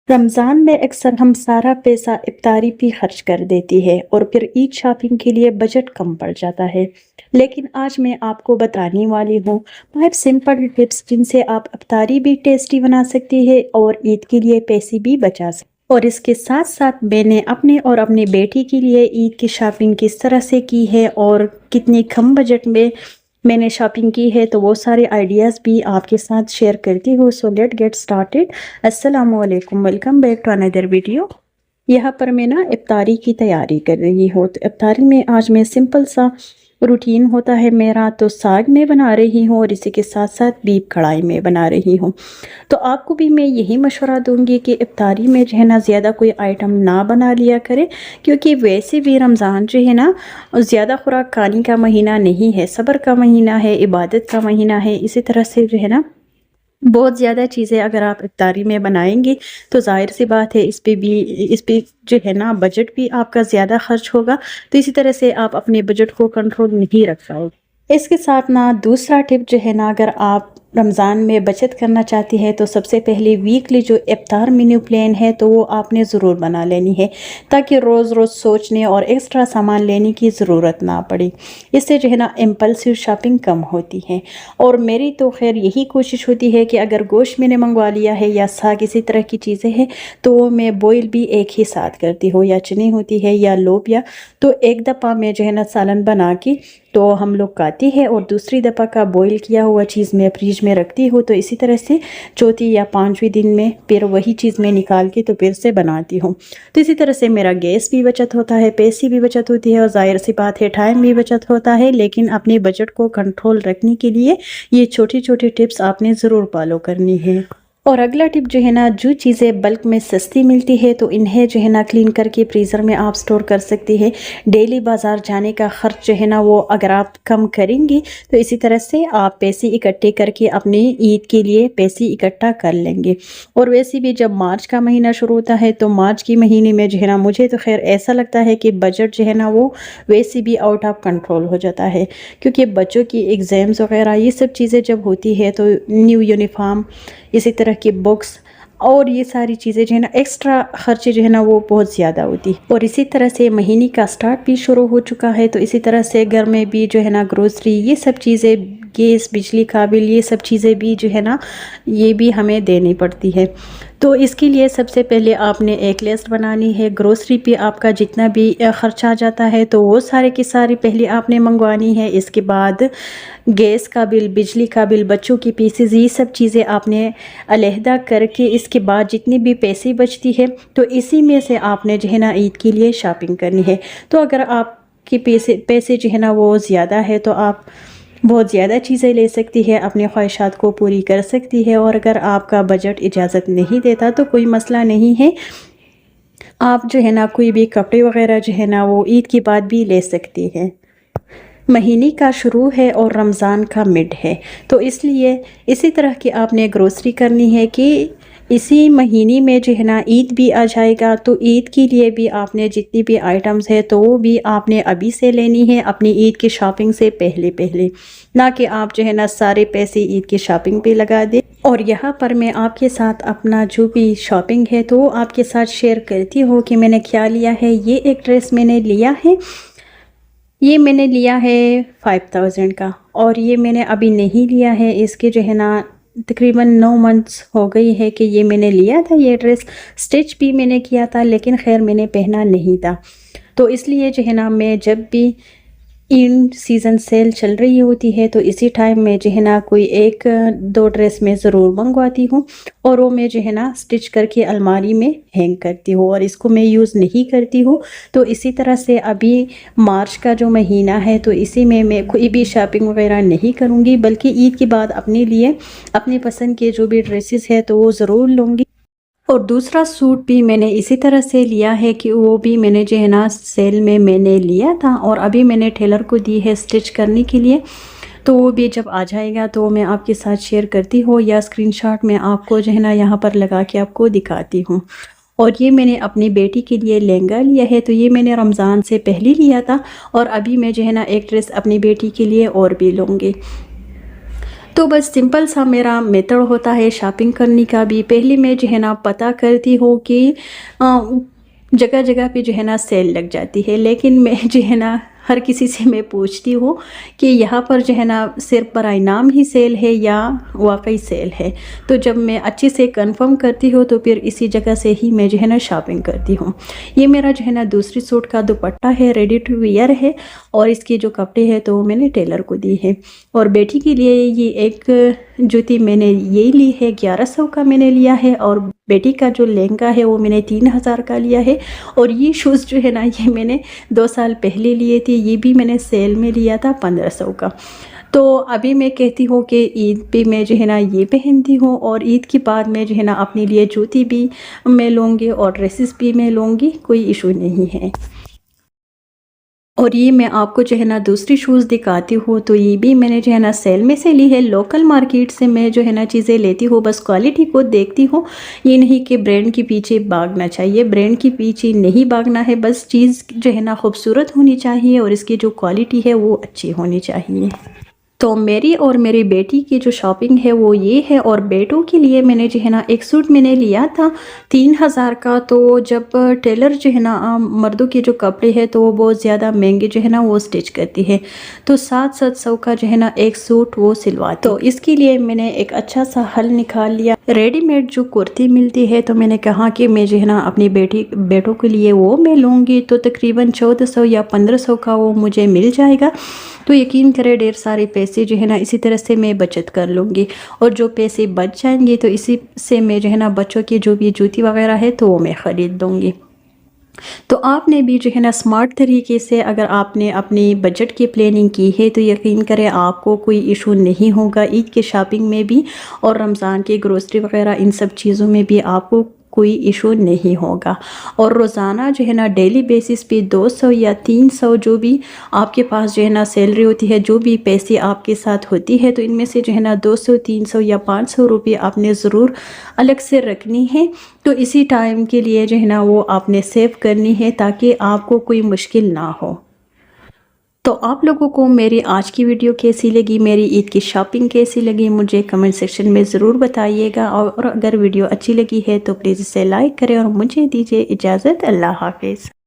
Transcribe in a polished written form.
रमज़ान में अक्सर हम सारा पैसा इफ्तारी पे खर्च कर देती है और फिर ईद शॉपिंग के लिए बजट कम पड़ जाता है। लेकिन आज मैं आपको बताने वाली हूँ 5 सिंपल टिप्स जिनसे आप इफ्तारी भी टेस्टी बना सकती है और ईद के लिए पैसे भी बचा सकती और इसके साथ साथ मैंने अपने और अपनी बेटी के लिए ईद की शॉपिंग किस तरह से की है और कितने कम बजट में मैंने शॉपिंग की है, तो वो सारे आइडियाज़ भी आपके साथ शेयर करती हूँ। So let get started. अस्सलाम वालेकुम, welcome back to another video. यहाँ पर मैं ना इफ्तारी की तैयारी कर रही हूँ। तो इफ्तारी में आज मैं सिंपल सा रूटीन होता है मेरा, तो साग में बना रही हूँ और इसी के साथ साथ बीफ कढ़ाई में बना रही हूँ। तो आपको भी मैं यही मशवरा दूंगी कि इफ्तारी में जो है ना ज़्यादा कोई आइटम ना बना लिया करें, क्योंकि वैसे भी रमज़ान जो है ना ज़्यादा खुराक खाने का महीना नहीं है, सब्र का महीना है, इबादत का महीना है। इसी तरह से जो है ना बहुत ज़्यादा चीज़ें अगर आप इफ्तारी में बनाएंगे तो ज़ाहिर सी बात है इस पे जो है ना बजट भी आपका ज़्यादा खर्च होगा। तो इसी तरह से आप अपने बजट को कंट्रोल नहीं रख पाओगे। इसके साथ ना दूसरा टिप जो है ना, अगर आप रमज़ान में बचत करना चाहती है तो सबसे पहले वीकली जो इफ्तार मेन्यू प्लान है तो वो आपने ज़रूर बना लेनी है, ताकि रोज़ रोज़ सोचने और एक्स्ट्रा सामान लेने की ज़रूरत ना पड़े। इससे जो है ना इम्पल्सिव शॉपिंग कम होती है। और मेरी तो खैर यही कोशिश होती है कि अगर गोश्त मैंने मंगवा लिया है या साग इसी तरह की चीज़ें हैं तो मैं बॉयल भी एक ही साथ करती हूँ, या चने होती है या लोबिया, तो एक दफ़ा मैं जो है ना सालन बना के तो हम लोग खाती है और दूसरी दफ़ा का बॉईल किया हुआ चीज़ मैं फ्रिज में रखती हूँ। तो इसी तरह से चौथी या पांचवीं दिन में फिर वही चीज़ मैं निकाल के तो फिर से बनाती हूँ। तो इसी तरह से मेरा गैस भी बचत होता है, पैसे भी बचत होती है और ज़ाहिर सी बात है टाइम भी बचत होता है। लेकिन अपने बजट को कंट्रोल रखने के लिए ये छोटी छोटी टिप्स आपने ज़रूर फॉलो करनी है। और अगला टिप जो है ना, जो चीज़ें बल्क में सस्ती मिलती है तो इन्हें जो है ना क्लीन करके फ्रीज़र में आप स्टोर कर सकती है। डेली बाज़ार जाने का ख़र्च जो है ना वो अगर आप कम करेंगी तो इसी तरह से आप पैसे इकट्ठे करके अपने ईद के लिए पैसे इकट्ठा कर लेंगे। और वैसे भी जब मार्च का महीना शुरू होता है तो मार्च के महीने में जो है ना मुझे तो खैर ऐसा लगता है कि बजट जो है ना वो वैसे भी आउट ऑफ कंट्रोल हो जाता है, क्योंकि बच्चों की एग्ज़ाम्स वगैरह ये सब चीज़ें जब होती है तो न्यू यूनिफॉर्म, इसी तरह की बुक्स और ये सारी चीज़ें जो है ना एक्स्ट्रा खर्चे जो है ना वो बहुत ज़्यादा होती है। और इसी तरह से महीने का स्टार्ट भी शुरू हो चुका है, तो इसी तरह से घर में भी जो है ना ग्रोसरी, ये सब चीज़ें, गैस, बिजली का बिल, ये सब चीज़ें भी जो है ना ये भी हमें देनी पड़ती है। तो इसके लिए सबसे पहले आपने एक लिस्ट बनानी है। ग्रोसरी पे आपका जितना भी खर्चा आ जाता है तो वो सारे की सारी पहले आपने मंगवानी है। इसके बाद गैस का बिल, बिजली का बिल, बच्चों की फीसेस, ये सब चीज़ें आपने अलहदा करके इसके बाद जितनी भी पैसे बचती है तो इसी में से आपने जो है ना ईद के लिए शॉपिंग करनी है। तो अगर आपके पैसे जो है ना वो ज़्यादा है तो आप बहुत ज़्यादा चीज़ें ले सकती है, अपनी ख्वाहिशात को पूरी कर सकती है। और अगर आपका बजट इजाज़त नहीं देता तो कोई मसला नहीं है, आप जो है ना कोई भी कपड़े वगैरह जो है ना वो ईद के बाद भी ले सकती है। महीने का शुरू है और रमज़ान का मिड है, तो इसलिए इसी तरह की आपने ग्रोसरी करनी है कि इसी महीने में जो है ना ईद भी आ जाएगा। तो ईद के लिए भी आपने जितनी भी आइटम्स है तो वो भी आपने अभी से लेनी है, अपनी ईद की शॉपिंग से पहले पहले, ना कि आप जो है ना सारे पैसे ईद की शॉपिंग पे लगा दें। और यहाँ पर मैं आपके साथ अपना जो भी शॉपिंग है तो आपके साथ शेयर करती हूँ कि मैंने क्या लिया है। ये एक ड्रेस मैंने लिया है, ये मैंने लिया है 5000 का, और ये मैंने अभी नहीं लिया है, इसके जो है ना तकरीबन 9 मंथ्स हो गई है कि ये मैंने लिया था। ये ड्रेस स्टिच भी मैंने किया था लेकिन खैर मैंने पहना नहीं था। तो इसलिए जो है ना मैं जब भी इन सीज़न सेल चल रही होती है तो इसी टाइम में जो है ना कोई एक दो ड्रेस में ज़रूर मंगवाती हूँ और वो मैं जो है ना स्टिच करके अलमारी में हैंग करती हूँ और इसको मैं यूज़ नहीं करती हूँ। तो इसी तरह से अभी मार्च का जो महीना है तो इसी में मैं कोई भी शॉपिंग वगैरह नहीं करूँगी, बल्कि ईद के बाद अपने लिए अपनी पसंद के जो भी ड्रेसेस है तो वो ज़रूर लूँगी। और दूसरा सूट भी मैंने इसी तरह से लिया है कि वो भी मैंने जो है ना सेल में मैंने लिया था और अभी मैंने टेलर को दी है स्टिच करने के लिए। तो वो भी जब आ जाएगा तो मैं आपके साथ शेयर करती हूँ, या स्क्रीनशॉट में आपको जो है ना यहाँ पर लगा के आपको दिखाती हूँ। और ये मैंने अपनी बेटी के लिए लहंगा लिया है, तो ये मैंने रमज़ान से पहले लिया था और अभी मैं जो है ना एक ड्रेस अपनी बेटी के लिए और भी लूँगी। तो बस सिंपल सा मेरा मेथड होता है शॉपिंग करने का भी। पहले मैं जो है ना पता करती हूँ कि जगह जगह पे जो है ना सेल लग जाती है, लेकिन मैं जो है ना हर किसी से मैं पूछती हूँ कि यहाँ पर जो है ना सिर्फ बराए नाम ही सेल है या वाकई सेल है। तो जब मैं अच्छे से कंफर्म करती हूँ तो फिर इसी जगह से ही मैं जो है ना शॉपिंग करती हूँ। ये मेरा जो है ना दूसरी सूट का दुपट्टा है, रेडी टू वियर है, और इसके जो कपड़े हैं तो मैंने टेलर को दी है। और बेटी के लिए ये एक जूती मैंने ये ली है, 1100 का मैंने लिया है, और बेटी का जो लहंगा है वो मैंने 3000 का लिया है। और ये शूज़ जो है ना ये मैंने 2 साल पहले लिए थे, ये भी मैंने सेल में लिया था 1500 का। तो अभी मैं कहती हूँ कि ईद पे मैं जो है ना ये पहनती हूँ, और ईद के बाद मैं जो है ना अपने लिए जूती भी मैं लूँगी और ड्रेसेस भी मैं लूँगी, कोई इशू नहीं है। और ये मैं आपको जो है ना दूसरी शूज़ दिखाती हूँ, तो ये भी मैंने जो है ना सेल में से ली है। लोकल मार्केट से मैं जो है ना चीज़ें लेती हूँ, बस क्वालिटी को देखती हूँ। ये नहीं कि ब्रांड के पीछे भागना चाहिए, ब्रांड के पीछे नहीं भागना है, बस चीज़ जो है ना खूबसूरत होनी चाहिए और इसकी जो क्वालिटी है वो अच्छी होनी चाहिए। तो मेरी और मेरी बेटी की जो शॉपिंग है वो ये है। और बेटों के लिए मैंने जो है ना एक सूट मैंने लिया था 3000 का। तो जब टेलर जो है ना मर्दों के जो कपड़े हैं तो वो बहुत ज़्यादा महंगे जो है ना वो स्टिच करती है, तो 700 का जो है ना एक सूट वो सिलवा। तो इसके लिए मैंने एक अच्छा सा हल निकाल लिया। रेडीमेड जो कुर्ती मिलती है तो मैंने कहा कि मैं जो है ना अपनी बेटों के लिए वो मैं लूँगी, तो तकरीबन 1400 या 1500 का वो मुझे मिल जाएगा। तो यकीन करें ढेर सारे पैसे जो है ना इसी तरह से मैं बचत कर लूँगी, और जो पैसे बच जाएंगे तो इसी से मैं जो है ना बच्चों की जो भी जूती वगैरह है तो वो मैं ख़रीद दूँगी। तो आपने भी जो है ना स्मार्ट तरीके से अगर आपने अपनी बजट की प्लानिंग की है तो यकीन करें आपको कोई इशू नहीं होगा ईद के शॉपिंग में भी, और रमज़ान की ग्रोसरी वगैरह इन सब चीज़ों में भी आपको कोई इशू नहीं होगा। और रोज़ाना जो है ना डेली बेसिस पे 200 या 300 जो भी आपके पास जो है ना सैलरी होती है, जो भी पैसे आपके साथ होती है, तो इनमें से जो है ना 200, 300 या 500 रुपये आपने ज़रूर अलग से रखनी है। तो इसी टाइम के लिए जो है ना वो आपने सेव करनी है ताकि आपको कोई मुश्किल ना हो। तो आप लोगों को मेरी आज की वीडियो कैसी लगी, मेरी ईद की शॉपिंग कैसी लगी, मुझे कमेंट सेक्शन में ज़रूर बताइएगा। और अगर वीडियो अच्छी लगी है तो प्लीज़ इसे लाइक करें और मुझे दीजिए इजाज़त। अल्लाह हाफिज़।